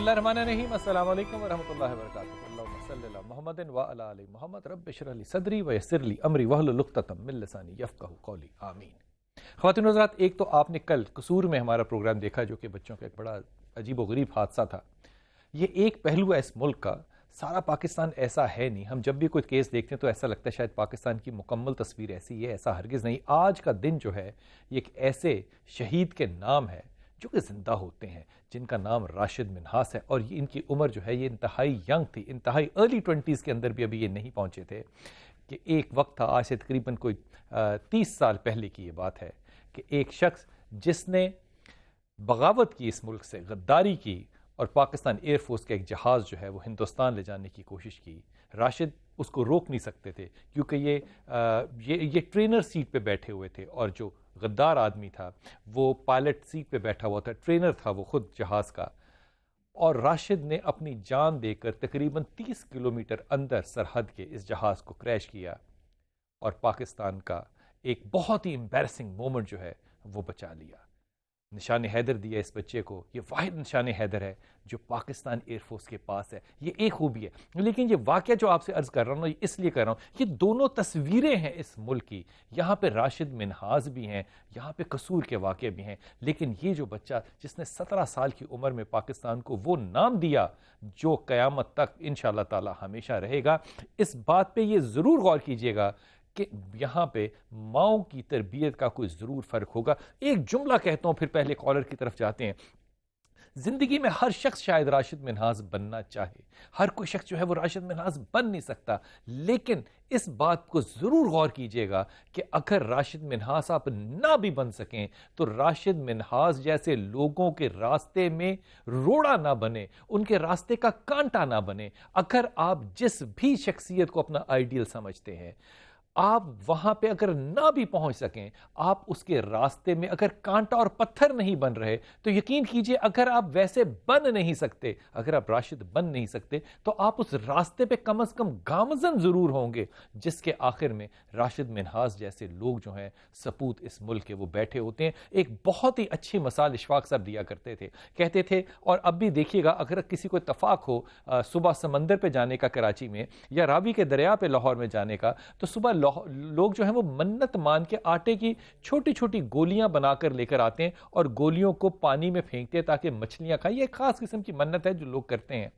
اللہ الرحمن الرحیم السلام علیکم ورحمۃ اللہ وبرکاتہ اللہم صلی علی محمد وعلی آل محمد رب اشرح لی صدری ویسر لی امری واحلل عقدۃ من لسانی یفقہوا قولی آمین۔ خواتین و حضرات، ایک تو آپ نے کل قصور میں ہمارا پروگرام دیکھا جو کہ بچوں کا ایک بڑا عجیب و غریب حادثہ تھا۔ یہ ایک پہلو ہے اس ملک کا، سارا پاکستان ایسا ہے نہیں۔ ہم جب بھی کوئی کیس دیکھتے ہیں تو ایسا لگتا ہے شاید پاکستان کی مکمل تصویر ایسی ہے، ایسا ہرگز نہیں۔ آج کا دن جو ہے یہ ایک ایسے شہید کے نام ہے جو کہ زندہ ہوتے ہیں، جن کا نام راشد منہاس ہے، اور ان کی عمر جو ہے یہ انتہائی ینگ تھی، انتہائی ارلی 20s کے اندر بھی ابھی یہ نہیں پہنچے تھے کہ ایک وقت تھا، آج سے تقریباً کوئی 30 سال پہلے کی یہ بات ہے، کہ ایک شخص جس نے بغاوت کی اس ملک سے، غداری کی، اور پاکستان ایئر فورس کا ایک جہاز جو ہے وہ ہندوستان لے جانے کی کوشش کی۔ راشد اس کو روک نہیں سکتے تھے کیونکہ یہ ٹرینر سیٹ پہ بیٹھے ہوئے تھے، اور جو غدار آدمی تھا وہ پائلٹ سیٹ پہ بیٹھا ہوا تھا، ٹرینر تھا وہ خود جہاز کا، اور راشد نے اپنی جان دے کر تقریباً 30 کلومیٹر اندر سرحد کے اس جہاز کو کریش کیا، اور پاکستان کا ایک بہت ہی امبیرسنگ مومنٹ جو ہے وہ بچا لیا۔ نشان حیدر دیا اس بچے کو، یہ واحد نشان حیدر ہے جو پاکستان ایئر فورس کے پاس ہے، یہ ایک خوبی ہے۔ لیکن یہ واقعہ جو آپ سے عرض کر رہا ہوں، اس لیے کر رہا ہوں، یہ دونوں تصویریں ہیں اس ملک کی، یہاں پہ راشد منہاس بھی ہیں، یہاں پہ قصور کے واقعے بھی ہیں، لیکن یہ جو بچہ جس نے 17 سال کی عمر میں پاکستان کو وہ نام دیا جو قیامت تک انشاءاللہ تعالی ہمیشہ رہے گا، اس بات پہ یہ ضرور غور کیجئے گا کہ یہاں پہ ماؤں کی تربیت کا کوئی ضرور فرق ہوگا۔ ایک جملہ کہتا ہوں، پھر پہلے کالر کی طرف جاتے ہیں۔ زندگی میں ہر شخص شاید راشد منہاس بننا چاہے، ہر کوئی شخص جو ہے وہ راشد منہاس بن نہیں سکتا، لیکن اس بات کو ضرور غور کیجئے گا کہ اگر راشد منہاس آپ نہ بھی بن سکیں تو راشد منہاس جیسے لوگوں کے راستے میں روڑا نہ بنے، ان کے راستے کا کانٹا نہ بنے۔ اگر آپ جس بھی شخصیت کو اپنا آئیڈیل سمجھتے ہیں، آپ وہاں پہ اگر نہ بھی پہنچ سکیں، آپ اس کے راستے میں اگر کانٹا اور پتھر نہیں بن رہے تو یقین کیجئے اگر آپ ویسے بن نہیں سکتے، اگر آپ راشد بن نہیں سکتے تو آپ اس راستے پہ کم از کم گامزن ضرور ہوں گے، جس کے آخر میں راشد منہاس جیسے لوگ جو ہیں سپوت اس ملک کے وہ بیٹھے ہوتے ہیں۔ ایک بہت ہی اچھی مثال اشفاق صاحب دیا کرتے تھے، کہتے تھے، اور اب بھی دیکھیے گا اگر کسی کو اتفاق ہو صبح سمندر پہ جانے کا کراچی میں، یا راوی کے دریا پہ لاہور میں جانے کا، تو صبح لوگ جو ہیں وہ منت مان کے آٹے کی چھوٹی چھوٹی گولیاں بنا کر لے کر آتے ہیں اور گولیوں کو پانی میں پھینکتے ہیں تاکہ مچھلیاں کھائیں۔ یہ ایک خاص قسم کی منت ہے جو لوگ کرتے ہیں۔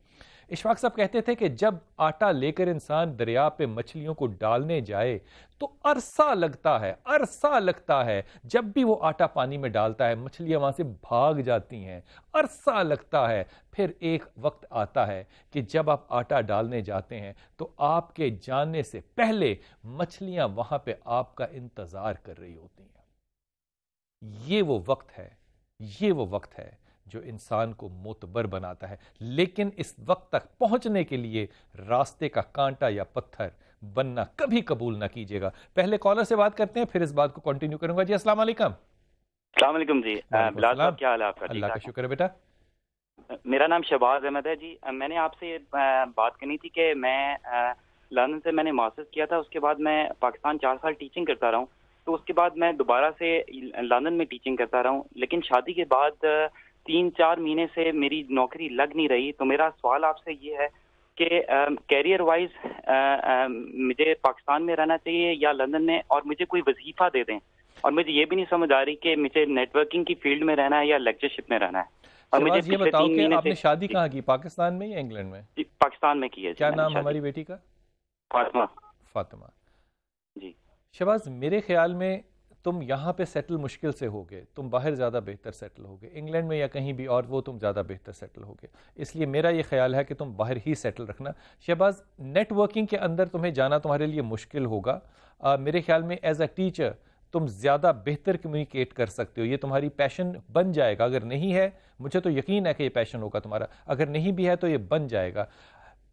اشفاق صاحب کہتے تھے کہ جب آٹا لے کر انسان دریا پہ مچھلیوں کو ڈالنے جائے تو عرصہ لگتا ہے، جب بھی وہ آٹا پانی میں ڈالتا ہے مچھلیاں وہاں سے بھاگ جاتی ہیں، عرصہ لگتا ہے۔ پھر ایک وقت آتا ہے کہ جب آپ آٹا ڈالنے جاتے ہیں تو آپ کے جانے سے پہلے مچھلیاں وہاں پہ آپ کا انتظار کر رہی ہوتی ہیں۔ یہ وہ وقت ہے جو انسان کو معتبر بناتا ہے، لیکن اس وقت تک پہنچنے کے لیے راستے کا کانٹا یا پتھر بننا کبھی قبول نہ کیجیے گا۔ پہلے کالر سے بات کرتے ہیں، پھر اس بات کو کنٹینیو کروں گا۔ جی السلام علیکم۔ السلام علیکم جی، بلال صاحب کیا حال ہے آپ کا؟ اللہ کا شکر ہے بیٹا۔ میرا نام شہباز احمد ہے جی۔ میں نے آپ سے بات کرنی تھی کہ میں لندن سے میں نے ماسٹرز کیا تھا، اس کے بعد میں پاکستان 4 سال ٹیچنگ کرتا رہا ہوں، تو اس کے بعد میں دوبارہ سے لندن میں ٹیچنگ کرتا رہا ہوں، لیکن شادی کے بعد 3-4 مہینے سے میری نوکری لگ نہیں رہی۔ تو میرا سوال آپ سے یہ ہے کہ کیریئر وائز مجھے پاکستان میں رہنا چاہیے یا لندن میں، اور مجھے کوئی وظیفہ دے دیں، اور مجھے یہ بھی نہیں سمجھ آ رہی کہ مجھے نیٹ ورکنگ کی فیلڈ میں رہنا ہے یا لیکچرشپ میں رہنا ہے۔ اور مجھے یہ بتاؤ کہ آپ نے شادی کہاں کی، پاکستان میں یا انگلینڈ میں؟ جی پاکستان میں کی ہے۔ کیا نام ہماری بیٹی کا؟ فاطمہ جی۔ شہباز، میرے خیال میں تم یہاں پہ سیٹل مشکل سے ہوگے، تم باہر زیادہ بہتر سیٹل ہوگے، انگلینڈ میں یا کہیں بھی اور وہ تم زیادہ بہتر سیٹل ہوگے، اس لیے میرا یہ خیال ہے کہ تم باہر ہی سیٹل رکھنا۔ شہباز، نیٹ ورکنگ کے اندر تمہیں جانا تمہارے لیے مشکل ہوگا، میرے خیال میں ایز اے ٹیچر تم زیادہ بہتر کمیونیکیٹ کر سکتے ہو، یہ تمہاری پیشن بن جائے گا۔ اگر نہیں ہے، مجھے تو یقین ہے کہ یہ پیشن ہوگا تمہارا، اگر نہیں بھی ہے تو یہ بن جائے گا۔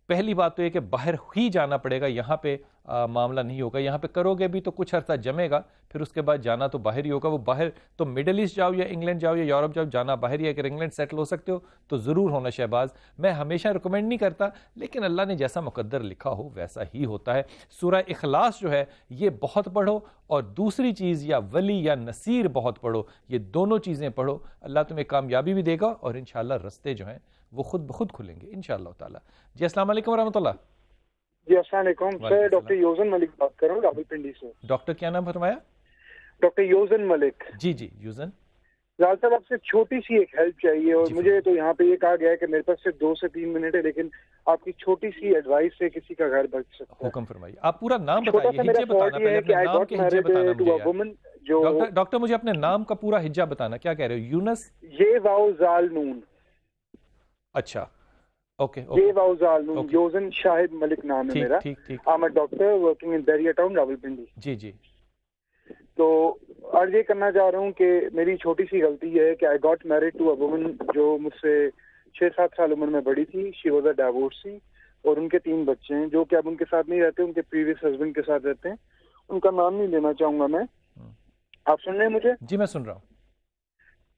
پہلی بات تو یہ کہ باہر ہی جانا پڑے گا، یہاں پہ معاملہ نہیں ہوگا. یہاں پہ کرو گے بھی تو کچھ عرصہ جمے گا, پھر اس کے بعد جانا تو باہر ہی ہوگا. وہ باہر تو مڈل ایسٹ جاؤ یا انگلینڈ جاؤ یا یورپ جاؤ, جانا باہر ہی ہے. اگر انگلینڈ سیٹل ہو سکتے ہو تو ضرور ہونا شہباز. میں ہمیشہ ریکمینڈ نہیں کرتا, لیکن اللہ نے جیسا مقدر لکھا ہو ویسا ہی ہوتا ہے. سورہ اخلاص جو ہے یہ بہت پڑھو, اور دوسری چیز یا ولی یا نصیر بہت پڑھو. یہ دونوں چیزیں پڑھو, اللہ تمہیں کامیابی بھی دے گا, اور انشاءاللہ رستے جو ہیں وہ خود بخود کھلیں گے انشاءاللہ تعالی. جی السلام علیکم ورحمۃ اللہ. جی السلام علیکم سر, ڈاکٹر یوزن ملک بات کر رہا ہوں راول پنڈی سے. ڈاکٹر کیا نام فرمایا؟ ڈاکٹر یوزن ملک. جی جی یوزن. لال صاحب آپ سے چھوٹی سی ایک ہیلپ چاہیے, اور مجھے تو یہاں پہ یہ کہا گیا ہے کہ میرے پاس صرف 2 سے 3 منٹ ہے, لیکن آپ کی چھوٹی سی ایڈوائس سے کسی کا گھر بچ سکتا ہے. حکم فرمائیے. آپ پورا نام بتائیے, ہجے بتانا پہلے, اپنے نام کے ہجے بتانا. ڈاکٹر مجھے اپنے نام کا پورا ہجا بتانا, کیا کہہ رہے ہو؟ یونس یہ واو زال نون. اچھا اوکے. یہ واو زال نون. یوزن شاہد ملک نام ہے میرا. I'm a doctor working in Darya Town, Rawalpindi. جی جی. تو عرض یہ کرنا چاہ رہا ہوں کہ میری چھوٹی سی غلطی یہ ہے کہ I got married to a woman جو مجھ سے 6-7 سال عمر میں بڑی تھی. She was a divorcee, اور ان کے 3 بچے ہیں جو کہ اب ان کے ساتھ نہیں رہتے, ان کے پریویس ہسبینڈ کے ساتھ رہتے ہیں. ان کا نام نہیں لینا چاہوں گا میں. آپ سن رہے ہیں مجھے؟ جی میں سن رہا ہوں.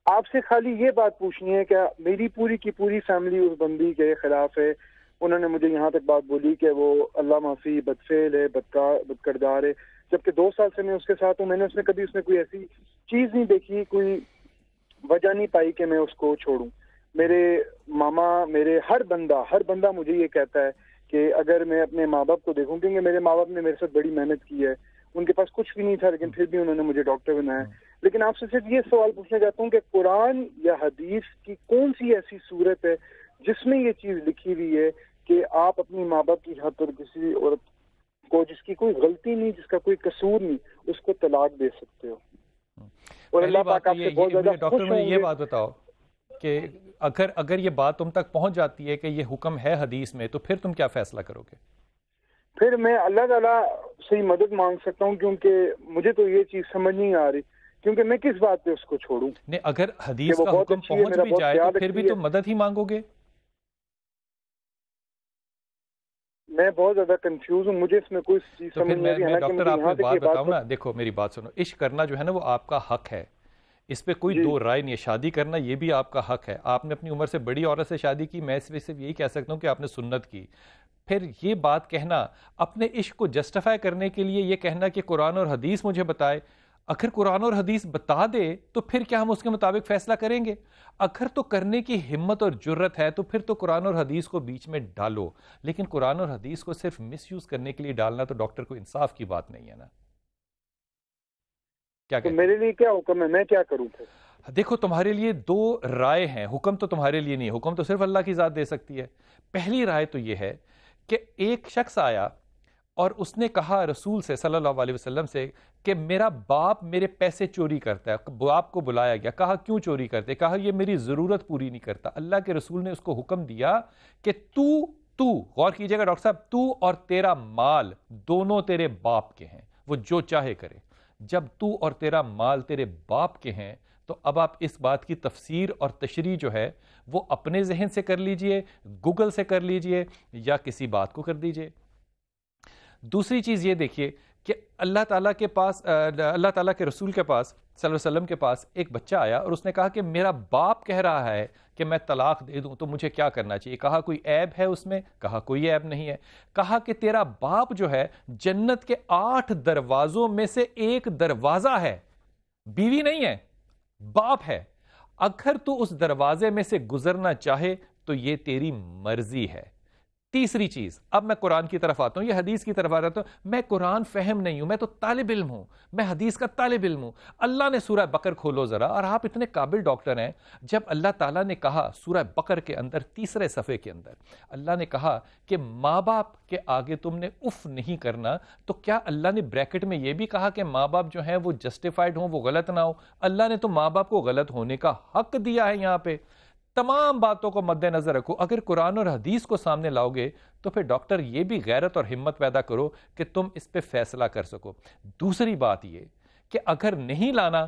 آپ سے خالی یہ بات پوچھنی ہے کہ میری پوری کی پوری فیملی اس بندی کے خلاف ہے. انہوں نے مجھے یہاں تک بات بولی کہ وہ اللہ معافی بدفعل ہے, بد کردار ہے, جبکہ 2 سال سے میں اس کے ساتھ ہوں. میں نے اس میں کوئی ایسی چیز نہیں دیکھی, کوئی وجہ نہیں پائی کہ میں اس کو چھوڑوں. میرے ماما, میرے ہر بندہ مجھے یہ کہتا ہے کہ اگر میں اپنے ماں باپ کو دیکھوں, کیونکہ میرے ماں باپ نے میرے ساتھ بڑی محنت کی ہے, ان کے پاس کچھ بھی نہیں تھا لیکن پھر بھی انہوں نے مجھے ڈاکٹر بنایا. لیکن آپ سے صرف یہ سوال پوچھنا چاہتا ہوں کہ قرآن یا حدیث کی کون سی ایسی صورت ہے جس میں یہ چیز لکھی ہوئی ہے کہ آپ اپنی ماں باپ کی خاطر کسی عورت کو جس کی کوئی غلطی نہیں, جس کا کوئی قصور نہیں, اس کو طلاق دے سکتے ہو؟ اور اللہ پاک آپ سے بہت زیادہ خوش ہوں گے. یہ بات بتاؤ کہ اگر یہ بات تم تک پہنچ جاتی ہے کہ یہ حکم ہے حدیث میں, تو پھر تم کیا فیصلہ کرو گے؟ پھر میں اللہ تعالیٰ سے مدد مانگ سکتا ہوں, کیونکہ مجھے تو یہ چیز سمجھ نہیں آ رہی, کیونکہ میں کس بات پہ اس کو چھوڑوں. نہیں, اگر حدیث کا حکم پہنچ بھی جائے تو پھر بھی تو مدد ہی مانگو گے. میں بہت زیادہ کنفیوز ہوں, مجھے اس میں کوئی چیز سمجھ نہیں آ رہی. ڈاکٹر آپ کو ایک بات بتاؤں نا, دیکھو میری بات سنو, عشق کرنا جو ہے نا وہ آپ کا حق ہے, اس پہ کوئی دو رائے نہیں ہے. شادی کرنا یہ بھی آپ کا حق ہے. آپ نے اپنی عمر سے بڑی عورت سے شادی کی, میں صرف یہی کہہ سکتا ہوں کہ آپ نے سنت کی. پھر یہ بات کہنا, اپنے عشق کو جسٹیفائی کرنے کے لیے یہ کہنا کہ قرآن اور حدیث مجھے بتائے, اگر قرآن اور حدیث بتا دے تو پھر کیا ہم اس کے مطابق فیصلہ کریں گے؟ اگر تو کرنے کی ہمت اور جرت ہے تو پھر تو قرآن اور حدیث کو بیچ میں ڈالو, لیکن قرآن اور حدیث کو صرف مس یوز کرنے کے لیے ڈالنا تو ڈاکٹر کو انصاف کی بات نہیں ہے نا. کیا تو میرے لیے کیا حکم ہے, میں کیا کروں پھر؟ دیکھو تمہارے لیے 2 رائے ہیں, حکم تو تمہارے لیے نہیں ہے, حکم تو صرف اللہ کی ذات دے سکتی ہے. پہلی رائے تو یہ ہے کہ ایک شخص آیا اور اس نے کہا رسول سے صلی اللہ علیہ وسلم سے کہ میرا باپ میرے پیسے چوری کرتا ہے. باپ کو بلایا گیا, کہا کیوں چوری کرتے؟ کہا یہ میری ضرورت پوری نہیں کرتا. اللہ کے رسول نے اس کو حکم دیا کہ تو غور کیجئے گا ڈاکٹر صاحب, تو اور تیرا مال دونوں تیرے باپ کے ہیں, وہ جو چاہے کرے. جب تو اور تیرا مال تیرے باپ کے ہیں تو اب آپ اس بات کی تفسیر اور تشریح جو ہے وہ اپنے ذہن سے کر لیجئے, گوگل سے کر لیجئے, یا کسی بات کو کر دیجئے. دوسری چیز یہ دیکھیے کہ اللہ تعالیٰ کے پاس, اللہ تعالیٰ کے رسول کے پاس صلی اللہ علیہ وسلم کے پاس ایک بچہ آیا اور اس نے کہا کہ میرا باپ کہہ رہا ہے کہ میں طلاق دے دوں تو مجھے کیا کرنا چاہیے؟ کہا کوئی عیب ہے اس میں؟ کہا کوئی عیب نہیں ہے. کہا کہ تیرا باپ جو ہے جنت کے 8 دروازوں میں سے ایک دروازہ ہے, بیوی نہیں ہے, باپ ہے. اگر تو اس دروازے میں سے گزرنا چاہے تو یہ تیری مرضی ہے. تیسری چیز, اب میں قرآن کی طرف آتا ہوں, یہ حدیث کی طرف آ رہا ہوں. میں قرآن فہم نہیں ہوں, میں تو طالب علم ہوں, میں حدیث کا طالب علم ہوں. اللہ نے سورہ بقر کھولو ذرا, اور آپ اتنے قابل ڈاکٹر ہیں, جب اللہ تعالیٰ نے کہا سورہ بقر کے اندر 3 صفحے کے اندر اللہ نے کہا کہ ماں باپ کے آگے تم نے اف نہیں کرنا, تو کیا اللہ نے بریکٹ میں یہ بھی کہا کہ ماں باپ جو ہیں وہ جسٹیفائڈ ہوں, وہ غلط نہ ہو؟ اللہ نے تو ماں باپ کو غلط ہونے کا حق دیا ہے. یہاں پہ تمام باتوں کو مد نظر رکھو. اگر قرآن اور حدیث کو سامنے لاؤ گے تو پھر ڈاکٹر یہ بھی غیرت اور ہمت پیدا کرو کہ تم اس پہ فیصلہ کر سکو. دوسری بات یہ کہ اگر نہیں لانا,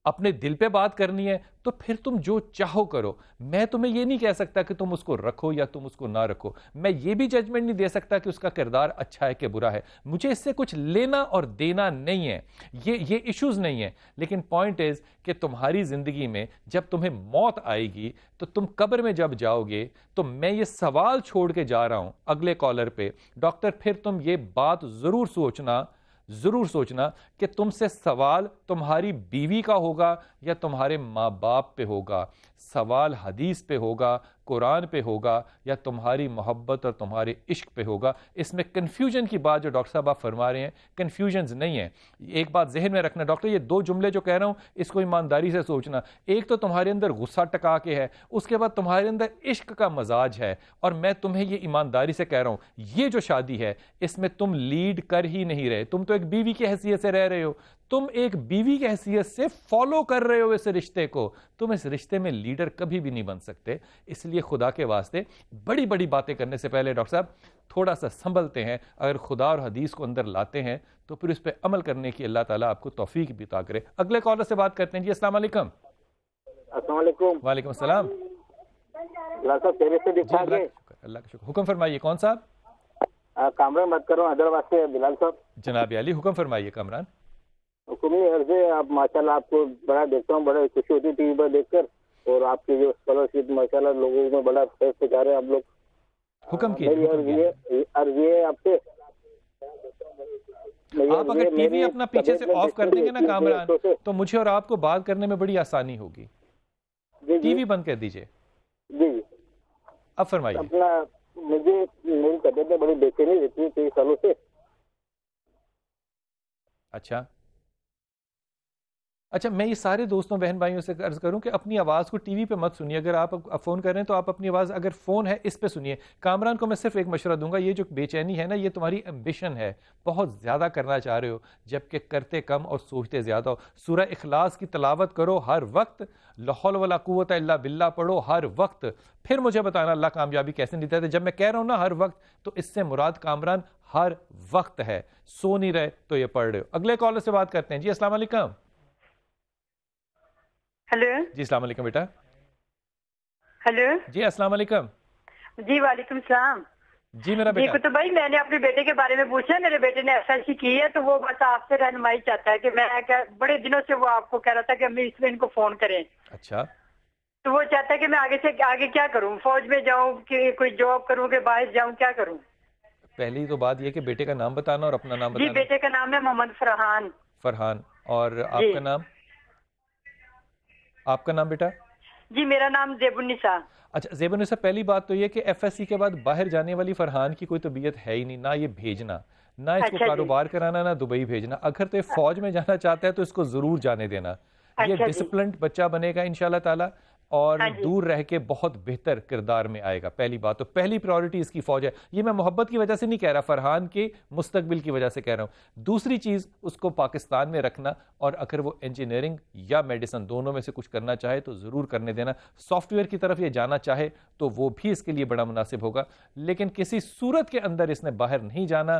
اپنے دل پہ بات کرنی ہے تو پھر تم جو چاہو کرو. میں تمہیں یہ نہیں کہہ سکتا کہ تم اس کو رکھو یا تم اس کو نہ رکھو. میں یہ بھی ججمنٹ نہیں دے سکتا کہ اس کا کردار اچھا ہے کہ برا ہے. مجھے اس سے کچھ لینا اور دینا نہیں ہے, یہ ایشوز نہیں ہے. لیکن پوائنٹ از کہ تمہاری زندگی میں جب تمہیں موت آئے گی تو تم قبر میں جب جاؤ گے تو میں یہ سوال چھوڑ کے جا رہا ہوں اگلے کالر پہ, ڈاکٹر پھر تم یہ بات ضرور سوچنا کہ تم سے سوال تمہاری بیوی کا ہوگا یا تمہارے ماں باپ پہ ہوگا, سوال حدیث پہ ہوگا, قرآن پہ ہوگا, یا تمہاری محبت اور تمہارے عشق پہ ہوگا. اس میں کنفیوژن کی بات جو ڈاکٹر صاحب آپ فرما رہے ہیں, کنفیوژنز نہیں ہیں. ایک بات ذہن میں رکھنا ڈاکٹر, یہ دو جملے جو کہہ رہا ہوں اس کو ایمانداری سے سوچنا. ایک تو تمہارے اندر غصہ ٹکا کے ہے, اس کے بعد تمہارے اندر عشق کا مزاج ہے, اور میں تمہیں یہ ایمانداری سے کہہ رہا ہوں یہ جو شادی ہے اس میں تم لیڈ کر ہی نہیں رہے. تم تو ایک بیوی کی حیثیت سے رہ رہے ہو, تم ایک بیوی کی حیثیت سے فالو کر رہے ہو اس رشتے کو. تم اس رشتے میں لیڈر کبھی بھی نہیں بن سکتے. اس لیے خدا کے واسطے بڑی بڑی باتیں کرنے سے پہلے ڈاکٹر صاحب تھوڑا سا سنبھلتے ہیں. اگر خدا اور حدیث کو اندر لاتے ہیں تو پھر اس پہ عمل کرنے کی اللہ تعالیٰ آپ کو توفیق بھی عطا کرے. اگلے کالر سے بات کرتے ہیں. جی السلام علیکم. السلام علیکم. وعلیکم السلام. اللہ کا شکر. حکم فرمائیے. کون صاحب؟ کامران بات کر رہا ہوں حیدرآباد سے. بلال صاحب. جناب علی حکم فرمائیے. کامران. حکومی عرض ہے, آپ ماشاءاللہ آپ کو بڑا دیکھتا ہوں, بڑے خوشی ہوتی ٹی وی پر دیکھ کر, اور آپ کی جو اسکالرشپ ماشاءاللہ لوگوں میں بڑا فیض سکھا رہے ہیں آپ لوگ. حکم کی عرض یہ آپ سے, آپ اگر ٹی وی اپنا پیچھے سے آف کر دیں گے نا کامران تو مجھے اور آپ کو بات کرنے میں بڑی آسانی ہوگی. ٹی وی بند کر دیجئے. جی اب فرمائیے. اپنا مجھے میری طبیعت میں بڑی بے چینی رہتی ہے کئی سالوں سے. اچھا میں یہ سارے دوستوں بہن بھائیوں سے عرض کروں کہ اپنی آواز کو ٹی وی پہ مت سنیے. اگر آپ فون کر رہے ہیں تو آپ اپنی آواز, اگر فون ہے اس پہ سنیے. کامران کو میں صرف ایک مشورہ دوں گا, یہ جو بے چینی ہے نا یہ تمہاری ایمبیشن ہے, بہت زیادہ کرنا چاہ رہے ہو جبکہ کرتے کم اور سوچتے زیادہ ہو. سورہ اخلاص کی تلاوت کرو ہر وقت, لا حول ولا قوت الا باللہ پڑھو ہر وقت. پھر مجھے بتانا اللہ کامیابی کیسے نہیں دیتا. جب میں کہہ رہا ہوں نا ہر وقت, تو اس سے مراد کامران ہر وقت ہے, سو نہیں رہے تو یہ پڑھ رہے ہو. اگلے کالر سے بات کرتے ہیں. جی السلام علیکم. ہیلو. جی السلام علیکم بیٹا. ہیلو. جی السلام علیکم. جی وعلیکم السلام. جی میرا بیٹا. جی کتب بھائی, میں نے اپنے بیٹے کے بارے میں پوچھا, میرے بیٹے نے SLC کی ہے, تو وہ بس آپ سے رہنمائی چاہتا ہے کہ میں بڑے دنوں سے وہ آپ کو کہہ رہا تھا کہ امی اس میں ان کو فون کریں. اچھا. تو وہ چاہتا ہے کہ میں آگے سے آگے کیا کروں, فوج میں جاؤں کہ کوئی جاب کروں کہ باہر جاؤں, کیا کروں؟ پہلی تو بات یہ کہ بیٹے کا نام بتانا اور اپنا نام بتانا. جی بیٹے کا نام ہے محمد فرحان. فرحان. اور آپ کا نام؟ آپ کا نام بیٹا؟ جی میرا نام زیب النساء. اچھا زیب النساء, پہلی بات تو یہ کہ FSC کے بعد باہر جانے والی فرحان کی کوئی طبیعت ہے ہی نہیں, نہ یہ بھیجنا, نہ اس کو کاروبار کرانا, نہ دبئی بھیجنا. اگر تو یہ فوج میں جانا چاہتا ہے تو اس کو ضرور جانے دینا. یہ ڈسپلنڈ بچہ بنے گا انشاءاللہ تعالی, اور دور رہ کے بہت بہتر کردار میں آئے گا. پہلی بات تو پہلی پرائورٹی اس کی فوج ہے. یہ میں محبت کی وجہ سے نہیں کہہ رہا, فرحان کے مستقبل کی وجہ سے کہہ رہا ہوں. دوسری چیز, اس کو پاکستان میں رکھنا, اور اگر وہ انجینئرنگ یا میڈیسن دونوں میں سے کچھ کرنا چاہے تو ضرور کرنے دینا. سافٹ ویئر کی طرف یہ جانا چاہے تو وہ بھی اس کے لیے بڑا مناسب ہوگا, لیکن کسی صورت کے اندر اس نے باہر نہیں جانا,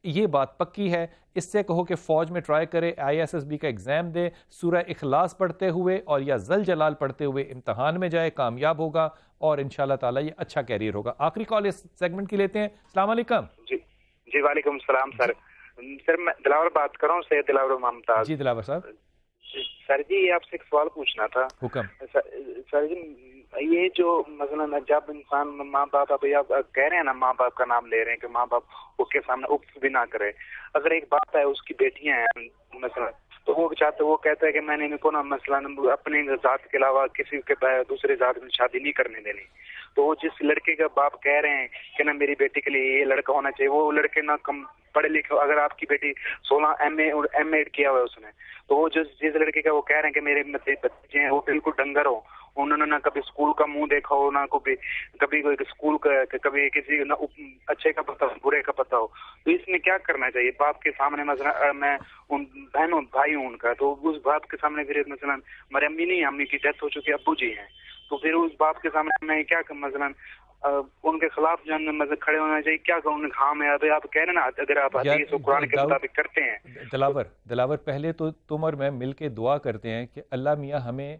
یہ بات پکی ہے. اس سے کہو کہ فوج میں ٹرائی کرے, ISSB کا ایگزام دے, سورہ اخلاص پڑھتے ہوئے اور یا ذل جلال پڑھتے ہوئے امتحان میں جائے, کامیاب ہوگا اور انشاءاللہ تعالی یہ اچھا کیریئر ہوگا. آخری کال اس سیگمنٹ کی لیتے ہیں. السلام علیکم. جی وعلیکم السلام سر. سر میں دلاور بات کر رہا ہوں, سید دلاور ممتاز. جی دلاور صاحب. سر جی آپ سے ایک سوال پوچھنا تھا. حکم. سر جی یہ جو مثلا جب انسان ماں باپ ابھی آپ کہہ رہے ہیں نا, ماں باپ کا نام لے رہے ہیں کہ ماں باپ اس کے سامنے اف بھی نہ کرے. اگر ایک بات ہے اس کی بیٹیاں ہیں مثلا, تو وہ چاہتے, وہ کہتا ہے کہ میں نے ان کو نا مثلا اپنے ذات کے علاوہ کسی کے دوسرے ذات میں شادی نہیں کرنے دینی. تو وہ جس لڑکے کا باپ کہہ رہے ہیں کہ نا میری بیٹی کے لیے یہ لڑکا ہونا چاہیے, وہ لڑکے نہ کم پڑھے لکھے, اگر آپ کی بیٹی 16 MA کیا ہوا ہے اس نے, تو وہ جس لڑکے کا وہ کہہ رہے ہیں کہ میرے بچے ہیں وہ بالکل ڈنگر ہو, انہوں نے نہ کبھی اسکول کا منہ دیکھا ہو, نہ کبھی کوئی اسکول کا, کبھی کسی نہ اچھے کا پتہ ہو برے کا پتہ ہو, تو اس میں کیا کرنا چاہیے باپ کے سامنے؟ مثلا میں ان بہنوں بھائی ہوں ان کا, تو اس باپ کے سامنے پھر مثلا ہماری امی نہیں, امی کی ڈیتھ ہو چکی, ابو جی ہیں, تو پھر اس باپ کے سامنے میں کیا مثلا ان کے خلاف جو ہے مطلب کھڑے ہونا چاہیے. کیا کہ ان ہاں میں ابھی آپ کہہ رہے ہیں نا, اگر آپ حدیث و قرآن کے مطابق کرتے ہیں. دلاور پہلے تو تم اور میں مل کے دعا کرتے ہیں کہ اللہ میاں ہمیں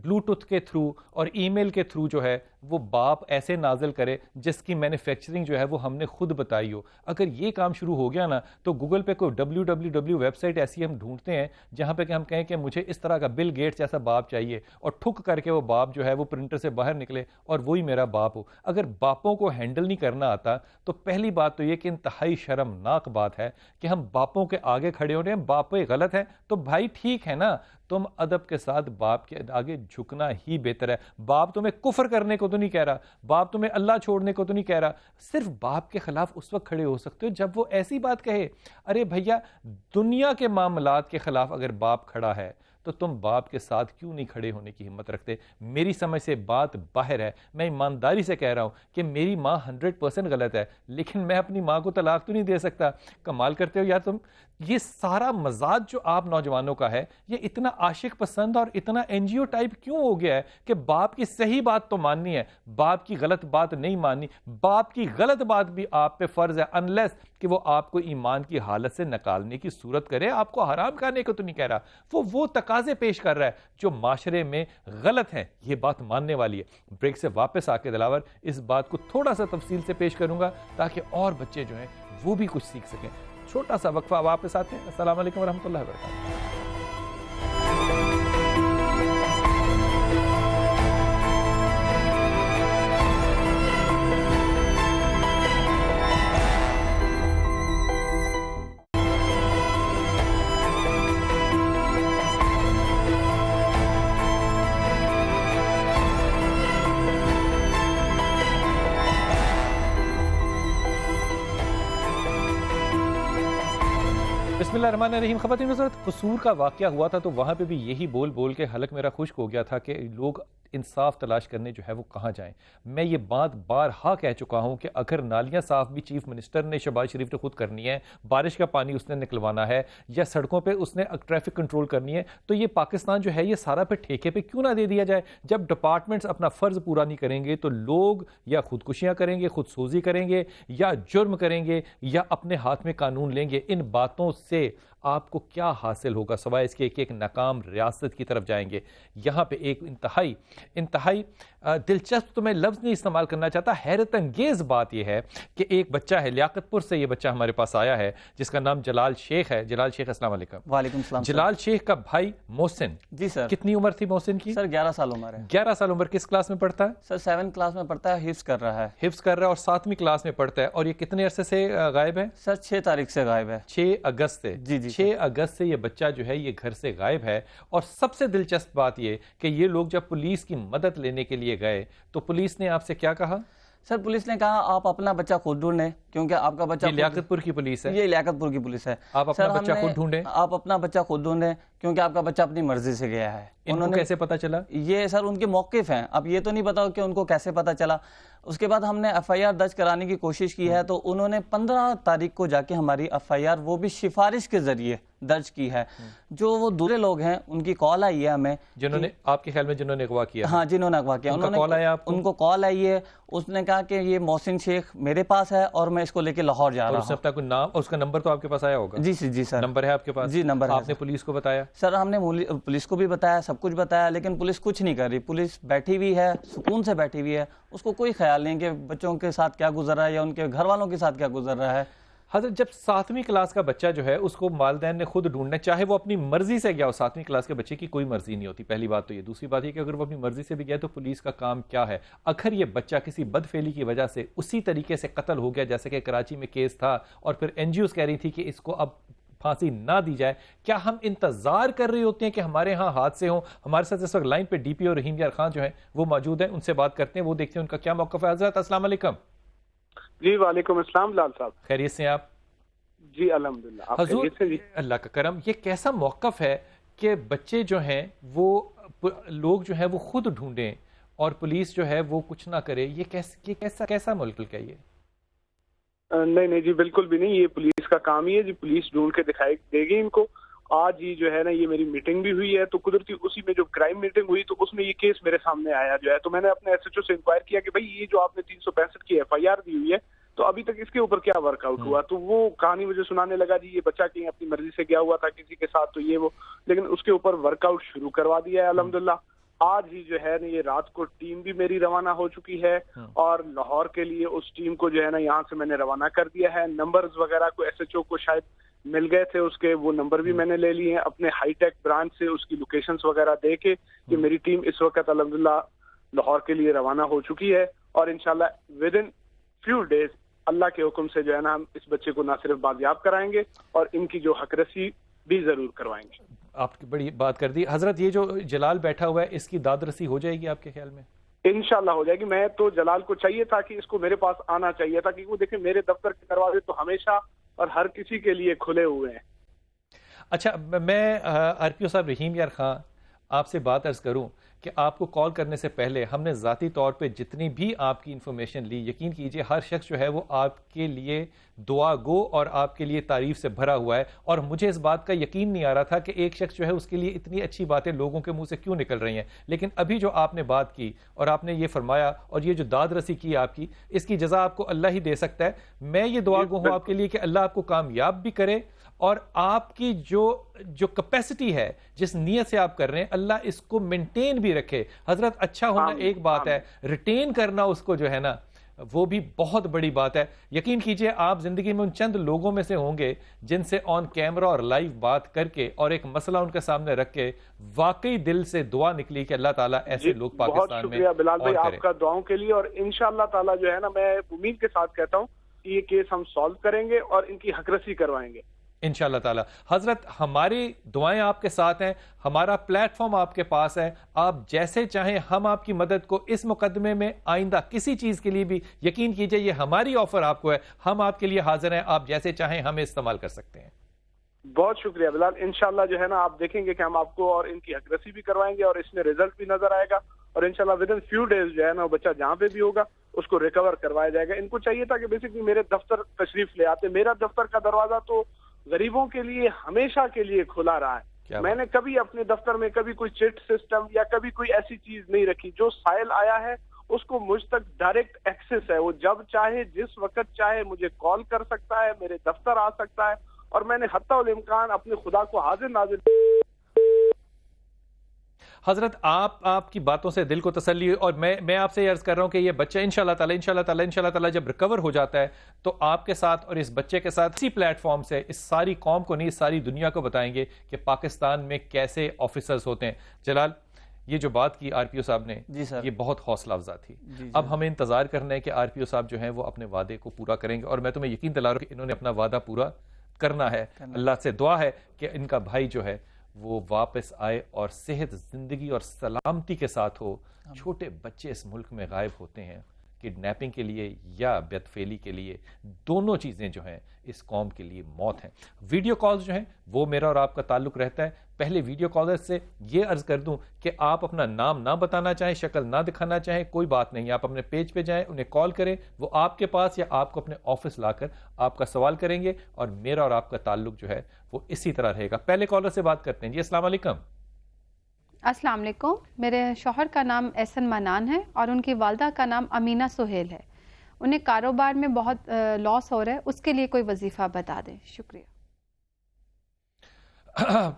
بلوٹوتھ کے تھرو اور ای میل کے تھرو جو ہے وہ باپ ایسے نازل کرے جس کی مینوفیکچرنگ جو ہے وہ ہم نے خود بتائی ہو. اگر یہ کام شروع ہو گیا نا تو گوگل پہ کوئی www ویب سائٹ ایسی ہم ڈھونڈتے ہیں جہاں پہ کہ ہم کہیں کہ مجھے اس طرح کا بل گیٹس جیسا باپ چاہیے, اور ٹھک کر کے وہ باپ جو ہے وہ پرنٹر سے باہر نکلے اور وہی میرا باپ ہو. اگر باپوں کو ہینڈل نہیں کرنا آتا تو پہلی بات تو یہ کہ انتہائی شرمناک بات ہے کہ ہم باپوں کے آگے کھڑے ہو رہے ہیں. باپ غلط ہے تو بھائی ٹھیک ہے نا, تم ادب کے ساتھ باپ کے آگے جھکنا ہی بہتر ہے. باپ تمہیں کفر کرنے کو تو نہیں کہہ رہا, باپ تمہیں اللہ چھوڑنے کو تو نہیں کہہ رہا, صرف باپ کے خلاف اس وقت کھڑے ہو سکتے ہو جب وہ ایسی بات کہے. ارے بھیا, دنیا کے معاملات کے خلاف اگر باپ کھڑا ہے تو تم باپ کے ساتھ کیوں نہیں کھڑے ہونے کی ہمت رکھتے؟ میری سمجھ سے بات باہر ہے. میں ایمانداری سے کہہ رہا ہوں کہ میری ماں 100% غلط ہے, لیکن میں اپنی ماں کو طلاق تو نہیں دے سکتا. کمال کرتے ہو یار تم. یہ سارا مزاج جو آپ نوجوانوں کا ہے یہ اتنا عاشق پسند اور اتنا این جی او ٹائپ کیوں ہو گیا ہے کہ باپ کی صحیح بات تو ماننی ہے, باپ کی غلط بات نہیں ماننی. باپ کی غلط بات بھی آپ پہ فرض ہے, انلیس کہ وہ آپ کو ایمان کی حالت سے نکالنے کی صورت کرے. آپ کو حرام کھانے کو تو نہیں کہہ رہا, وہ تقاضے پیش کر رہا ہے جو معاشرے میں غلط ہیں. یہ بات ماننے والی ہے. بریک سے واپس آ کے دلاور اس بات کو تھوڑا سا تفصیل سے پیش کروں گا تاکہ اور بچے جو ہیں وہ بھی کچھ سیکھ سکیں. چھوٹا سا وقفہ, واپس آتے ہیں. السلام علیکم ورحمۃ اللہ وبرکاتہ. بسم اللہ الرحمن الرحیم. خواتین حضرات, قصور کا واقعہ ہوا تھا تو وہاں پہ بھی یہی بول بول کے حلق میرا خشک ہو گیا تھا کہ لوگ انصاف تلاش کرنے جو ہے وہ کہاں جائیں. میں یہ بات بارہا کہہ چکا ہوں کہ اگر نالیاں صاف بھی چیف منسٹر نے شہباز شریف نے خود کرنی ہے, بارش کا پانی اس نے نکلوانا ہے, یا سڑکوں پہ اس نے ٹریفک کنٹرول کرنی ہے, تو یہ پاکستان جو ہے یہ سارا پہ ٹھیکے پہ کیوں نہ دے دیا جائے؟ جب ڈپارٹمنٹس اپنا فرض پورا نہیں کریں گے تو لوگ یا خودکشیاں کریں گے, خود سوزی کریں گے, یا جرم کریں گے, یا اپنے ہاتھ میں قانون لیں گے. ان باتوں سے آپ کو کیا حاصل ہوگا سوائے اس کے کہ ایک ناکام ریاست کی طرف جائیں گے. یہاں پہ ایک انتہائی دلچسپ تو میں لفظ نہیں استعمال کرنا چاہتا, حیرت انگیز بات یہ ہے کہ ایک بچہ ہے لیاقت پور سے, یہ بچہ ہمارے پاس آیا ہے جس کا نام جلال شیخ ہے. جلال شیخ السلام علیکم. وعلیکم السلام. جلال شیخ کا بھائی محسن. جی سر. کتنی عمر تھی محسن کی؟ سر 11 سال عمر ہے. 11 سال عمر. کس کلاس میں پڑھتا ہے؟ سر 7 کلاس میں پڑھتا ہے, حفظ کر رہا ہے. حفظ کر رہا ہے اور 7ویں کلاس میں پڑھتا ہے. اور یہ کتنے عرصے سے غائب ہے؟ سر 6 تاریخ سے غائب ہے. 6 اگست سے. جی 6 اگست سے یہ بچہ جو ہے یہ گھر سے غائب ہے. اور سب سے دلچسپ بات یہ کہ یہ لوگ جب پولیس کی مدد لینے کے لیے گئے تو پولیس نے آپ سے کیا کہا؟ سر پولیس نے کہا آپ اپنا بچہ خود ڈھونڈیں کیونکہ آپ کا بچہ. یہ لیاقت پور کی پولیس ہے. یہ لیاقت پور کی پولیس ہے. آپ اپنا بچہ خود ڈھونڈیں. آپ اپنا بچہ خود ڈھونڈیں کیونکہ آپ کا بچہ اپنی مرضی سے گیا ہے. ان کو کیسے پتا چلا؟ یہ سر ان کے موقف ہیں, اب یہ تو نہیں پتا کہ ان کو کیسے پتا چلا. اس کے بعد ہم نے ایف آئی آر درج کرانے کی کوشش کی ہے تو انہوں نے 15 تاریخ کو جا کے ہماری ایف آئی آر وہ بھی سفارش کے ذریعے درج کی ہے. جو وہ دوسرے لوگ ہیں ان کی کال آئی ہے ہمیں, جنہوں نے آپ کے خیال میں جنہوں نے اغوا کیا. ہاں جنہوں نے اغوا کیا, ان کو کال آئی ہے. اس نے کہا کہ یہ محسن شیخ میرے پاس ہے اور میں اس کو لے کے لاہور جا رہا ہوں. اپنا کوئی نام, اس کا نمبر تو آپ کے پاس آیا ہوگا؟ جی سر. نمبر ہے آپ کے پاس؟ جی نمبر ہے. آپ نے پولیس کو بتایا؟ سر ہم نے پولیس کو بھی بتایا, سب کچھ بتایا, لیکن پولیس کچھ نہیں کر رہی. پولیس بیٹھی ہوئی ہے, سکون سے بیٹھی ہوئی ہے, اس کو کوئی خیال نہیں کہ بچوں کے ساتھ کیا گزر رہا ہے یا ان کے گھر والوں کے ساتھ کیا گزر رہا ہے. حضرت جب 7ویں کلاس کا بچہ جو ہے اس کو والدین نے خود ڈھونڈنا, چاہے وہ اپنی مرضی سے گیا ہو, 7ویں کلاس کے بچے کی کوئی مرضی نہیں ہوتی, پہلی بات تو یہ. دوسری بات یہ کہ اگر وہ اپنی مرضی سے بھی گیا تو پولیس کا کام کیا ہے؟ اگر یہ بچہ کسی بدفعلی کی وجہ سے اسی طریقے سے قتل ہو گیا جیسے کہ کراچی میں کیس تھا اور پھر این جی اوز کہہ رہی تھی کہ اس کو اب پھانسی نہ دی جائے, کیا ہم انتظار کر رہے ہوتے ہیں کہ ہمارے ہاں حادثے ہوں؟ ہمارے ساتھ اس وقت لائن پہ ڈی پی او رحیم یار خان جو ہیں وہ موجود ہیں, ان سے بات کرتے ہیں, وہ دیکھتے ہیں ان کا کیا موقف ہے. حضرت السلام علیکم. جی وعلیکم السلام لال صاحب. خیریت سے آپ؟ جی الحمدللہ. حضور اللہ کا کرم, یہ کیسا موقف ہے کہ بچے جو ہیں وہ لوگ جو ہیں وہ خود ڈھونڈیں اور پولیس جو ہے وہ کچھ نہ کرے؟ یہ کیسا ملک ہے یہ؟ نہیں جی بالکل بھی نہیں, یہ پولیس کا کام ہی ہے جی. پولیس ڈھونڈ کے دکھائے دے گی ان کو, آج ہی جو ہے نا یہ میری میٹنگ بھی ہوئی ہے, تو قدرتی اسی میں جو کرائم میٹنگ ہوئی تو اس میں یہ کیس میرے سامنے آیا جو ہے. تو میں نے اپنے ایس ایچ او سے انکوائر کیا کہ بھائی یہ جو آپ نے 365 کی ایف آئی آر دی ہوئی ہے تو ابھی تک اس کے اوپر کیا ورک آؤٹ ہوا. تو وہ کہانی مجھے سنانے لگا جی یہ بچہ کہیں اپنی مرضی سے گیا ہوا تھا کسی کے ساتھ تو یہ وہ, لیکن اس کے اوپر ورک آؤٹ شروع کروا دیا ہے الحمدللہ. آج ہی جو ہے نا یہ رات کو ٹیم بھی میری روانہ ہو چکی ہے اور لاہور کے لیے اس ٹیم کو جو ہے نا یہاں سے میں نے روانہ کر دیا ہے. نمبرز وغیرہ کو ایس ایچ او کو شاید مل گئے تھے اس کے, وہ نمبر بھی میں نے لے لیے ہیں اپنے ہائی ٹیک برانچ سے, اس کی لوکیشنز وغیرہ دے کے کہ میری ٹیم اس وقت الحمدللہ لاہور کے لیے روانہ ہو چکی ہے. اور انشاءاللہ ود ان فیو ڈیز اللہ کے حکم سے جو ہے نا ہم اس بچے کو نہ صرف بازیاب کرائیں گے اور ان کی جو حق رسی بھی ضرور کروائیں گے. آپ کی بڑی بات کر دی حضرت. یہ جو جلال بیٹھا ہوا ہے اس کی داد رسی ہو جائے گی آپ کے خیال میں؟ انشاءاللہ ہو جائے گی. میں تو جلال کو چاہیے تھا کہ اس کو میرے پاس آنا چاہیے تھا, کیونکہ وہ دیکھیں میرے دفتر کے دروازے تو ہمیشہ اور ہر کسی کے لیے کھلے ہوئے ہیں. اچھا میں آر پی او صاحب رحیم یار خان آپ سے بات عرض کروں کہ آپ کو کال کرنے سے پہلے ہم نے ذاتی طور پہ جتنی بھی آپ کی انفارمیشن لی, یقین کیجئے ہر شخص جو ہے وہ آپ کے لیے دعا گو اور آپ کے لیے تعریف سے بھرا ہوا ہے. اور مجھے اس بات کا یقین نہیں آ رہا تھا کہ ایک شخص جو ہے اس کے لیے اتنی اچھی باتیں لوگوں کے منہ سے کیوں نکل رہی ہیں. لیکن ابھی جو آپ نے بات کی اور آپ نے یہ فرمایا اور یہ جو داد رسی کی آپ کی, اس کی جزا آپ کو اللہ ہی دے سکتا ہے. میں یہ دعا گو ہوں آپ کے لیے کہ اللہ آپ کو کامیاب بھی کرے اور آپ کی جو کیپیسٹی ہے جس نیت سے آپ کر رہے ہیں اللہ اس کو مینٹین بھی رکھے. حضرت اچھا ہونا ایک بات ہے, ریٹین کرنا اس کو جو ہے نا وہ بھی بہت بڑی بات ہے. یقین کیجئے آپ زندگی میں ان چند لوگوں میں سے ہوں گے جن سے آن کیمرہ اور لائیو بات کر کے اور ایک مسئلہ ان کے سامنے رکھ کے واقعی دل سے دعا نکلی کہ اللہ تعالیٰ ایسے لوگ پاکستان میں. بہت شکریہ بلال بھائی آپ کا دعاؤں کے لیے, اور انشاءاللہ تعالیٰ جو ہے نا میں امید کے ساتھ کہتا ہوں کہ یہ کیس ہم سالو کریں گے اور ان کی حق رسی کروائیں گے انشاءاللہ تعالی. حضرت ہماری دعائیں آپ کے ساتھ ہیں, ہمارا پلیٹ فارم آپ کے پاس ہے, آپ جیسے چاہیں ہم آپ کی مدد کو اس مقدمے میں آئندہ کسی چیز کے لیے بھی, یقین کیجئے یہ ہماری آفر آپ کو ہے, ہم آپ کے لیے حاضر ہیں, آپ جیسے چاہیں ہمیں استعمال کر سکتے ہیں. بہت شکریہ بلال. انشاءاللہ جو ہے نا آپ دیکھیں گے کہ ہم آپ کو اور ان کی حق رسی بھی کروائیں گے اور اس میں رزلٹ بھی نظر آئے گا, اور انشاءاللہ ود ان فیو ڈیز جو ہے نا وہ بچہ جہاں پہ بھی ہوگا اس کو ریکور کروایا جائے گا. ان کو چاہیے تھا کہ بیسکلی میرے دفتر تشریف لے آتے. میرا دفتر کا دروازہ تو غریبوں کے لیے ہمیشہ کے لیے کھلا رہا ہے. میں نے کبھی اپنے دفتر میں کبھی کوئی چٹ سسٹم یا کبھی کوئی ایسی چیز نہیں رکھی. جو سائل آیا ہے اس کو مجھ تک ڈائریکٹ ایکسس ہے, وہ جب چاہے جس وقت چاہے مجھے کال کر سکتا ہے, میرے دفتر آ سکتا ہے, اور میں نے حتی الامکان اپنے خدا کو حاضر ناظر. حضرت آپ کی باتوں سے دل کو تسلی ہوئی, اور میں آپ سے یہ عرض کر رہا ہوں کہ یہ بچہ انشاءاللہ تعالی جب ریکور ہو جاتا ہے تو آپ کے ساتھ اور اس بچے کے ساتھ اسی پلیٹ فارم سے اس ساری قوم کو نہیں اس ساری دنیا کو بتائیں گے کہ پاکستان میں کیسے آفیسرز ہوتے ہیں. جلال یہ جو بات کی آر پی او صاحب نے جی سر, یہ بہت حوصلہ افزا تھی. اب ہمیں انتظار کرنا ہے کہ آر پی او صاحب جو ہیں وہ اپنے وعدے کو پورا کریں گے, اور میں تمہیں یقین دلا رہا ہوں کہ انہوں نے اپنا وعدہ پورا کرنا ہے. اللہ سے دعا ہے کہ ان کا بھائی جو ہے وہ واپس آئے اور صحت, زندگی اور سلامتی کے ساتھ ہو. چھوٹے بچے اس ملک میں غائب ہوتے ہیں کڈنیپنگ کے لیے یا بدفعلی کے لیے, دونوں چیزیں جو ہیں اس قوم کے لیے موت ہیں. ویڈیو کالز جو ہیں وہ میرا اور آپ کا تعلق رہتا ہے. پہلے ویڈیو کالر سے یہ عرض کر دوں کہ آپ اپنا نام نہ بتانا چاہیں, شکل نہ دکھانا چاہیں, کوئی بات نہیں, آپ اپنے پیج پہ جائیں, انہیں کال کریں, وہ آپ کے پاس یا آپ کو اپنے آفس لا کر آپ کا سوال کریں گے, اور میرا اور آپ کا تعلق جو ہے وہ اسی طرح رہے گا. پہلے کالر سے بات کرتے ہیں. جی السلام علیکم. السلام علیکم. میرے شوہر کا نام احسن منان ہے اور ان کی والدہ کا نام امینہ سہیل ہے. انہیں کاروبار میں بہت لاس ہو رہا ہے, اس کے لیے کوئی وظیفہ بتا دیں. شکریہ.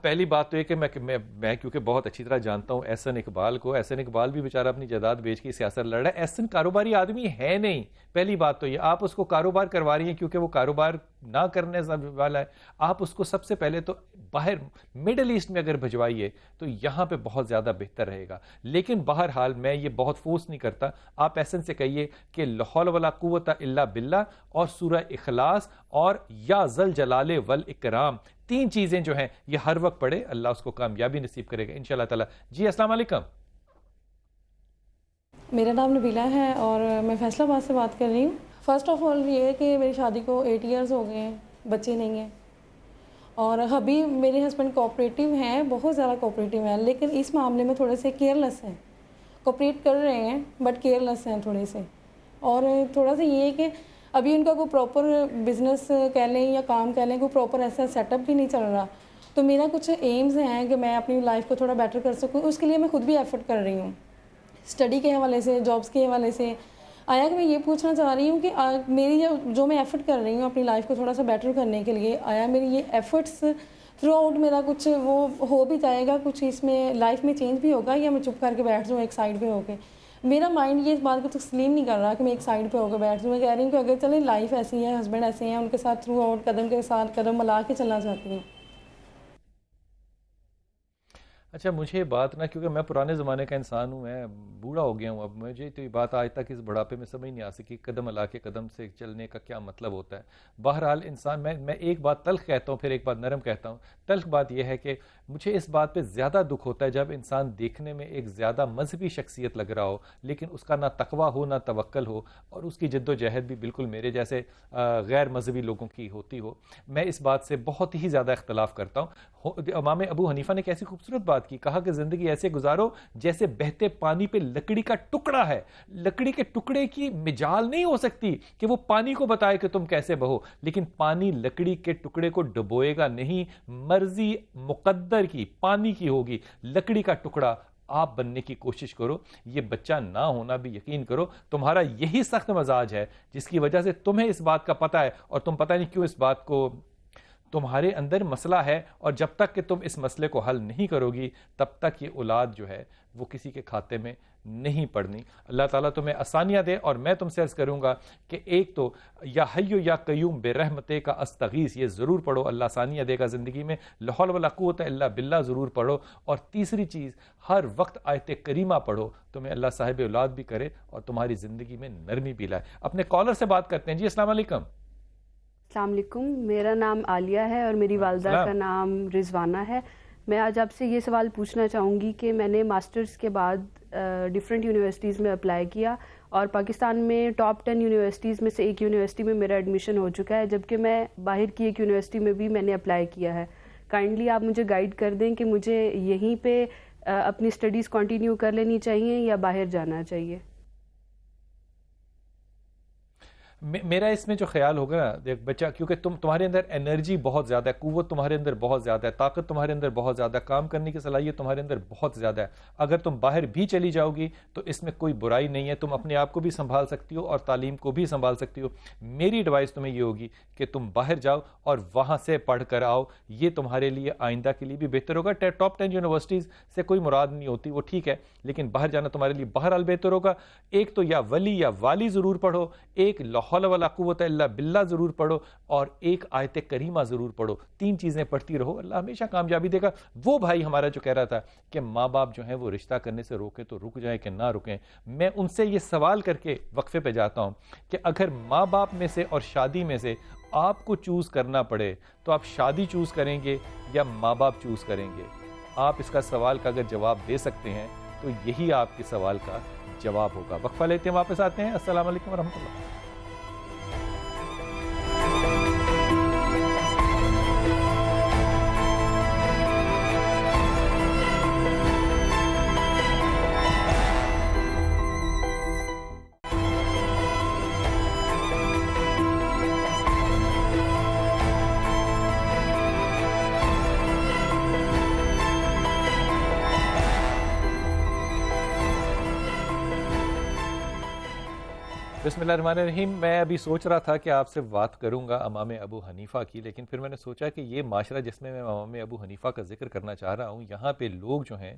پہلی بات تو یہ کہ میں کیونکہ بہت اچھی طرح جانتا ہوں احسن اقبال کو. احسن اقبال بھی بیچارہ اپنی جائیداد بیچ کے سیاست لڑ رہا ہے. احسن کاروباری آدمی ہے نہیں. پہلی بات تو یہ آپ اس کو کاروبار کروا رہی ہیں کیونکہ وہ کاروبار نہ کرنے والا ہے. آپ اس کو سب سے پہلے تو باہر مڈل ایسٹ میں اگر بھجوائیے تو یہاں پہ بہت زیادہ بہتر رہے گا. لیکن بہرحال میں یہ بہت فورس نہیں کرتا. آپ احسن سے کہیے کہ لا حول ولا قوت الا باللہ اور سورہ اخلاص اور یا ذل جلال والاکرام, 3 چیزیں جو ہیں یہ ہر وقت پڑھے, اللہ اس کو کامیابی نصیب کرے گا انشاءاللہ تعالی. جی السلام علیکم. میرا نام نبیلہ ہے اور میں فیصل آباد سے بات کر رہی ہوں. فرسٹ آف آل یہ ہے کہ میری شادی کو 8 ایئرز ہو گئے ہیں, بچے نہیں ہیں, اور ابھی میرے ہسبینڈ کوآپریٹیو ہیں, بہت زیادہ کوآپریٹیو ہیں, لیکن اس معاملے میں تھوڑے سے کیئرلیس ہیں. کوآپریٹ کر رہے ہیں بٹ کیئرلیس ہیں تھوڑے سے. اور تھوڑا سا یہ ہے کہ ابھی ان کا کوئی پراپر بزنس کہہ لیں یا کام کہہ لیں, کوئی پراپر ایسا سیٹ اپ بھی نہیں چل رہا. تو میرا کچھ ایمز ہیں کہ میں اپنی لائف کو تھوڑا بیٹر کر سکوں، اس کے لیے میں خود بھی ایفرٹ کر رہی ہوں، اسٹڈی کے حوالے سے، جابس کے حوالے سے. آیا کہ میں یہ پوچھنا چاہ رہی ہوں کہ میری جو میں ایفرٹ کر رہی ہوں اپنی لائف کو تھوڑا سا بیٹر کرنے کے لیے، آیا میری یہ ایفرٹس تھرو آؤٹ میرا کچھ وہ ہو بھی جائے گا، کچھ اس میں لائف میں چینج بھی ہوگا، یا میں چپ کر کے بیٹھ جاؤں ایک سائڈ پہ ہو کے؟ میرا مائنڈ یہ اس بات کو تسلیم نہیں کر رہا کہ میں ایک سائڈ پہ ہو کے بیٹھ جاؤں. میں کہہ رہی ہوں کہ اگر چلیں لائف ایسی ہے، ہسبینڈ ایسے ہیں، ان کے ساتھ تھرو آؤٹ قدم کے ساتھ قدم ملا کے چلنا چاہتی ہوں. اچھا مجھے بات نہ، کیونکہ میں پرانے زمانے کا انسان ہوں، میں بوڑھا ہو گیا ہوں، اب مجھے تو یہ بات آج تک اس بڑھاپے میں سمجھ نہیں آ سکی قدم ہلا کے قدم سے چلنے کا کیا مطلب ہوتا ہے. بہرحال انسان، میں ایک بات تلخ کہتا ہوں پھر ایک بات نرم کہتا ہوں. تلخ بات یہ ہے کہ مجھے اس بات پہ زیادہ دکھ ہوتا ہے جب انسان دیکھنے میں ایک زیادہ مذہبی شخصیت لگ رہا ہو، لیکن اس کا نہ تقویٰ ہو نہ توکل ہو، اور اس کی جد و جہد بھی بالکل میرے جیسے غیر مذہبی لوگوں کی ہوتی ہو. میں اس بات سے بہت ہی زیادہ اختلاف کرتا ہوں. امام ابو حنیفہ نے کیسی خوبصورت بات کی، کہا کہ زندگی ایسے گزارو جیسے بہتے پانی پہ لکڑی کا ٹکڑا ہے. لکڑی کے ٹکڑے کی مجال نہیں ہو سکتی کہ وہ پانی کو بتائے کہ تم کیسے بہو، لیکن پانی لکڑی کے ٹکڑے کو ڈبوئے گا نہیں. مرضی مقدر کی پانی کی ہوگی. لکڑی کا ٹکڑا آپ بننے کی کوشش کرو. یہ بچہ نہ ہونا بھی یقین کرو تمہارا یہی سخت مزاج ہے جس کی وجہ سے تمہیں اس بات کا پتہ ہے، اور تم پتہ نہیں کیوں اس بات کو، تمہارے اندر مسئلہ ہے، اور جب تک کہ تم اس مسئلے کو حل نہیں کرو گی تب تک یہ اولاد جو ہے وہ کسی کے کھاتے میں نہیں پڑنی. اللہ تعالیٰ تمہیں آسانیاں دے. اور میں تم سے عرض کروں گا کہ ایک تو یا حیو یا قیوم بے رحمتے کا استغیث، یہ ضرور پڑھو، اللہ آسانیاں دے گا زندگی میں. لا حول ولا قوت الا باللہ ضرور پڑھو. اور تیسری چیز، ہر وقت آیت کریمہ پڑھو، تمہیں اللہ صاحب اولاد بھی کرے اور تمہاری زندگی میں نرمی بھی لائے. اپنے کالر سے بات کرتے ہیں. جی السلام علیکم. السلام علیکم، میرا نام عالیہ ہے اور میری والدہ کا نام رضوانہ ہے. میں آج آپ سے یہ سوال پوچھنا چاہوں گی کہ میں نے ماسٹرز کے بعد ڈیفرنٹ یونیورسٹیز میں اپلائی کیا، اور پاکستان میں ٹاپ 10 یونیورسٹیز میں سے ایک یونیورسٹی میں میرا ایڈمیشن ہو چکا ہے، جبکہ میں باہر کی ایک یونیورسٹی میں بھی میں نے اپلائی کیا ہے. کائنڈلی آپ مجھے گائیڈ کر دیں کہ مجھے یہیں پہ اپنی اسٹڈیز کنٹینیو کر لینی چاہیے یا باہر جانا چاہیے. میرا اس میں جو خیال ہوگا نا، دیکھ بچہ، کیونکہ تمہارے اندر انرجی بہت زیادہ ہے، قوت تمہارے اندر بہت زیادہ ہے، طاقت تمہارے اندر بہت زیادہ ہے، کام کرنے کی صلاحیت تمہارے اندر بہت زیادہ ہے. اگر تم باہر بھی چلی جاؤ گی تو اس میں کوئی برائی نہیں ہے. تم اپنے آپ کو بھی سنبھال سکتی ہو اور تعلیم کو بھی سنبھال سکتی ہو. میری ایڈوائس تمہیں یہ ہوگی کہ تم باہر جاؤ اور وہاں سے پڑھ کر آؤ. یہ تمہارے لیے آئندہ کے لیے بھی بہتر ہوگا. ٹاپ 10 یونیورسٹیز سے کوئی مراد نہیں ہوتی، وہ ٹھیک ہے، لیکن باہر جانا تمہارے لیے بہرحال بہتر ہوگا. ایک تو یا ولی یا والی ضرور پڑھو، ایک لا حول ولا قوت اللہ باللہ ضرور پڑھو، اور ایک آیت کریمہ ضرور پڑھو. 3 چیزیں پڑھتی رہو، اللہ ہمیشہ کامیابی دے گا. وہ بھائی ہمارا جو کہہ رہا تھا کہ ماں باپ جو ہیں وہ رشتہ کرنے سے روکے تو رک جائیں کہ نہ رکیں، میں ان سے یہ سوال کر کے وقفے پہ جاتا ہوں کہ اگر ماں باپ میں سے اور شادی میں سے آپ کو چوز کرنا پڑے تو آپ شادی چوز کریں گے یا ماں باپ چوز کریں گے؟ آپ اس کا سوال کا اگر جواب دے سکتے ہیں تو یہی آپ کے سوال کا جواب ہوگا. وقفہ لیتے ہیں، واپس آتے ہیں. السلام علیکم ورحمۃ اللہ. بسم اللہ الرحمن الرحیم. میں ابھی سوچ رہا تھا کہ آپ سے بات کروں گا امام ابو حنیفہ کی، لیکن پھر میں نے سوچا کہ یہ معاشرہ جس میں امام ابو حنیفہ کا ذکر کرنا چاہ رہا ہوں، یہاں پہ لوگ جو ہیں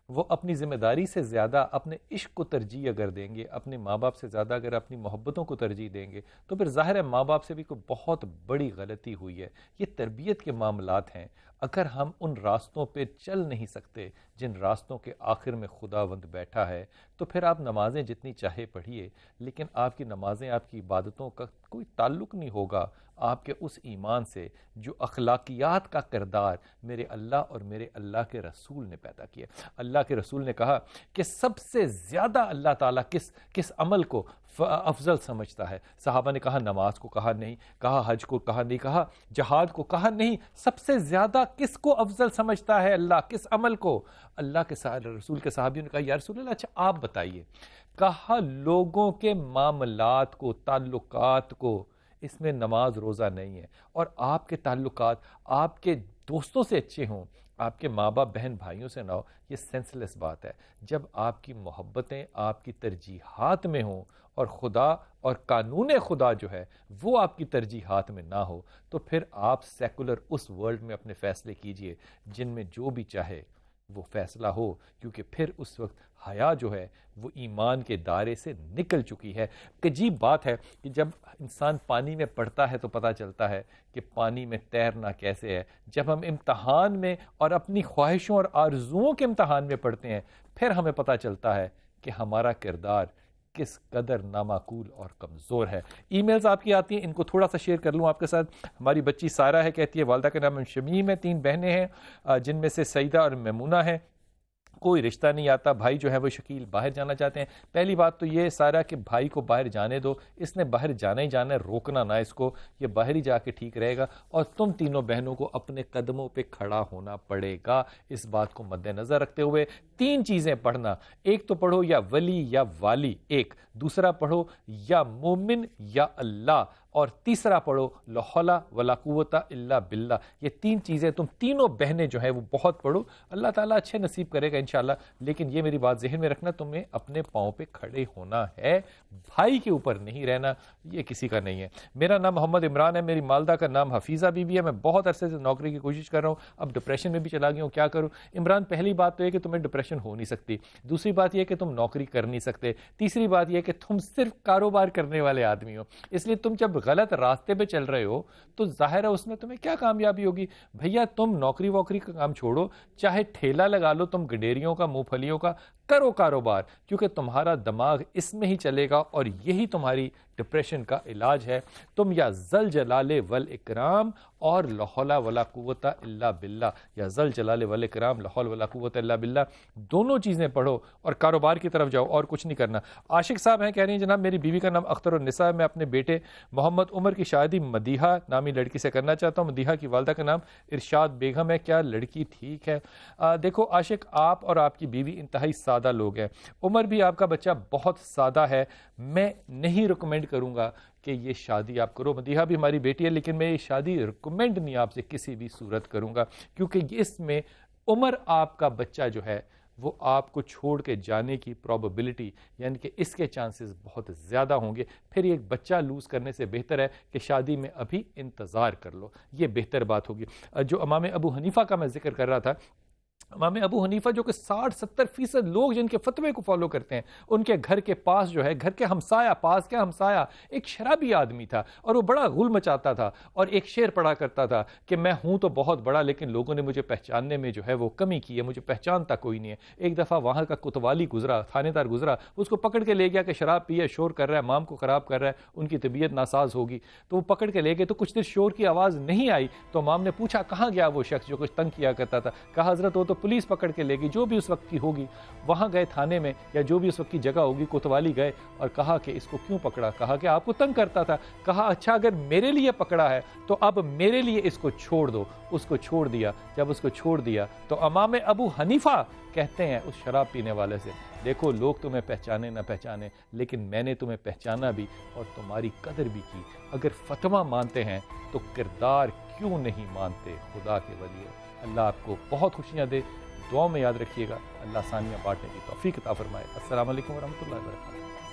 وہ اپنی ذمہ داری سے زیادہ اپنے عشق کو ترجیح اگر دیں گے، اپنے ماں باپ سے زیادہ اگر اپنی محبتوں کو ترجیح دیں گے، تو پھر ظاہر ہے ماں باپ سے بھی کوئی بہت بڑی غلطی ہوئی ہے. یہ تربیت کے معاملات ہیں. اگر ہم ان راستوں پہ چل نہیں سکتے جن راستوں کے آخر میں خداوند بیٹھا ہے، تو پھر آپ نمازیں جتنی چاہے پڑھیے، لیکن آپ کی نمازیں، آپ کی عبادتوں کا کوئی تعلق نہیں ہوگا آپ کے اس ایمان سے جو اخلاقیات کا کردار میرے اللہ اور میرے اللہ کے رسول نے پیدا کیا. اللہ کے رسول نے کہا کہ سب سے زیادہ اللہ تعالیٰ کس عمل کو افضل سمجھتا ہے. صحابہ نے کہا نماز کو، کہا نہیں، کہا حج کو، کہا نہیں، کہا جہاد کو، کہا نہیں. سب سے زیادہ کس کو افضل سمجھتا ہے اللہ، کس عمل کو؟ اللہ کے رسول کے صحابیوں نے کہا یا رسول اللہ اچھا آپ بتائیے. کہا لوگوں کے معاملات کو، تعلقات کو. اس میں نماز روزہ نہیں ہے، اور آپ کے تعلقات، آپ کے دوستوں سے اچھے ہوں، آپ کے ماں باپ بہن بھائیوں سے نہ ہو، یہ سینس لیس بات ہے۔ جب آپ کی محبتیں آپ کی ترجیحات میں ہوں اور خدا اور قانون خدا جو ہے وہ آپ کی ترجیحات میں نہ ہو، تو پھر آپ سیکولر اس ورلڈ میں اپنے فیصلے کیجئے جن میں جو بھی چاہے وہ فیصلہ ہو، کیونکہ پھر اس وقت حیا جو ہے وہ ایمان کے دائرے سے نکل چکی ہے۔ عجیب بات ہے کہ جب انسان پانی میں پڑتا ہے تو پتہ چلتا ہے کہ پانی میں تیرنا کیسے ہے۔ جب ہم امتحان میں اور اپنی خواہشوں اور آرزوؤں کے امتحان میں پڑھتے ہیں، پھر ہمیں پتہ چلتا ہے کہ ہمارا کردار کس قدر نامعقول اور کمزور ہے۔ ای میلز آپ کی آتی ہیں، ان کو تھوڑا سا شیئر کر لوں آپ کے ساتھ۔ ہماری بچی سارہ ہے، کہتی ہے والدہ کا نام شمیم ہے، 3 بہنیں ہیں جن میں سے سعیدہ اور میمونہ ہیں، کوئی رشتہ نہیں آتا، بھائی جو ہے وہ شکیل باہر جانا چاہتے ہیں۔ پہلی بات تو یہ سارا کہ بھائی کو باہر جانے دو، اس نے باہر جانا ہی جانا ہے، روکنا نہ اس کو، یہ باہر ہی جا کے ٹھیک رہے گا، اور تم تینوں بہنوں کو اپنے قدموں پہ کھڑا ہونا پڑے گا۔ اس بات کو مد نظر رکھتے ہوئے 3 چیزیں پڑھنا، ایک تو پڑھو یا ولی یا والی، ایک دوسرا پڑھو یا مومن یا اللہ، اور تیسرا پڑھو لا حول ولا قوت الا باللہ۔ یہ 3 چیزیں تم تینوں بہنیں جو ہیں وہ بہت پڑھو، اللہ تعالیٰ اچھے نصیب کرے گا انشاءاللہ۔ لیکن یہ میری بات ذہن میں رکھنا، تمہیں اپنے پاؤں پہ کھڑے ہونا ہے، بھائی کے اوپر نہیں رہنا، یہ کسی کا نہیں ہے۔ میرا نام محمد عمران ہے، میری والدہ کا نام حفیظہ بی بی ہے، میں بہت عرصے سے نوکری کی کوشش کر رہا ہوں، اب ڈپریشن میں بھی چلا گیا ہوں، کیا کروں؟ عمران، پہلی بات تو یہ کہ تمہیں ڈپریشن ہو نہیں سکتی، دوسری بات یہ کہ تم نوکری کر نہیں سکتے، تیسری بات یہ کہ تم صرف کاروبار کرنے والے آدمی ہو، اس لیے تم جب غلط راستے پہ چل رہے ہو تو ظاہر ہے اس میں تمہیں کیا کامیابی ہوگی؟ بھیا تم نوکری ووکری کا کام چھوڑو، چاہے ٹھیلا لگا لو تم گڈیریوں کا، منہ پھلیوں کا، کرو کاروبار، کیونکہ تمہارا دماغ اس میں ہی چلے گا اور یہی تمہاری ڈپریشن کا علاج ہے۔ تم یا ذل جلال والاکرام اور لا حول ولا قوت الا باللہ، یا ذل جلال والاکرام لا حول ولا قوت الا باللہ، دونوں چیزیں پڑھو اور کاروبار کی طرف جاؤ، اور کچھ نہیں کرنا۔ عاشق صاحب ہیں، کہہ رہی ہیں جناب میری بیوی کا نام اختر النساء ہے، میں اپنے بیٹے محمد عمر کی شادی مدیحہ نامی لڑکی سے کرنا چاہتا ہوں، مدیحہ کی والدہ کا نام ارشاد بیگم ہے، کیا لڑکی ٹھیک ہے؟ دیکھو عاشق، آپ اور آپ کی بیوی انتہائی سادہ لوگ ہیں، عمر بھی آپ کا بچہ بہت سادہ ہے، میں نہیں ریکمینڈ کروں گا کہ یہ شادی آپ کرو۔ مدیحہ بھی ہماری بیٹی ہے، لیکن میں یہ شادی ریکمینڈ نہیں آپ سے کسی بھی صورت کروں گا، کیونکہ اس میں عمر آپ کا بچہ جو ہے وہ آپ کو چھوڑ کے جانے کی پروبیبلٹی، یعنی کہ اس کے چانسز بہت زیادہ ہوں گے۔ پھر ایک بچہ لوز کرنے سے بہتر ہے کہ شادی میں ابھی انتظار کر لو، یہ بہتر بات ہوگی۔ جو امام ابو حنیفہ کا میں ذکر کر رہا تھا، امام ابو حنیفہ جو کہ 60-70% لوگ جن کے فتوے کو فالو کرتے ہیں، ان کے گھر کے پاس جو ہے، گھر کے ہمسایہ، پاس کے ہمسایہ ایک شرابی آدمی تھا، اور وہ بڑا غل مچاتا تھا، اور ایک شعر پڑھا کرتا تھا کہ میں ہوں تو بہت بڑا لیکن لوگوں نے مجھے پہچاننے میں جو ہے وہ کمی کی ہے، مجھے پہچانتا کوئی نہیں ہے۔ ایک دفعہ وہاں کا کوتوالی گزرا، تھانے دار گزرا، اس کو پکڑ کے لے گیا کہ شراب پیا، شور کر رہا ہے، مام کو خراب کر رہا ہے، ان کی طبیعت ناساز ہوگی، تو وہ پکڑ کے لے گئے، تو کچھ دیر شور کی آواز نہیں آئی، تو مام نے پوچھا کہاں گیا وہ شخص جو کچھ تنگ کیا کرتا تھا؟ کہا حضرت وہ تو پولیس پکڑ کے لے گئی، جو بھی اس وقت کی ہوگی۔ وہاں گئے تھانے میں، یا جو بھی اس وقت کی جگہ ہوگی، کوتوالی گئے اور کہا کہ اس کو کیوں پکڑا؟ کہا کہ آپ کو تنگ کرتا تھا۔ کہا اچھا اگر میرے لیے پکڑا ہے تو اب میرے لیے اس کو چھوڑ دو۔ اس کو چھوڑ دیا۔ جب اس کو چھوڑ دیا تو امام ابو حنیفہ کہتے ہیں اس شراب پینے والے سے، دیکھو لوگ تمہیں پہچانے نہ پہچانے، لیکن میں نے تمہیں پہچانا بھی اور تمہاری قدر بھی کی۔ اگر فتویٰ مانتے ہیں تو کردار کیوں نہیں مانتے خدا کے ولی؟ اللہ آپ کو بہت خوشیاں دے، دعاؤں میں یاد رکھیے گا، اللہ ثانیہ بانٹنے کی توفیق عطا فرمائے۔ السلام علیکم ورحمۃ اللہ وبرکاتہ۔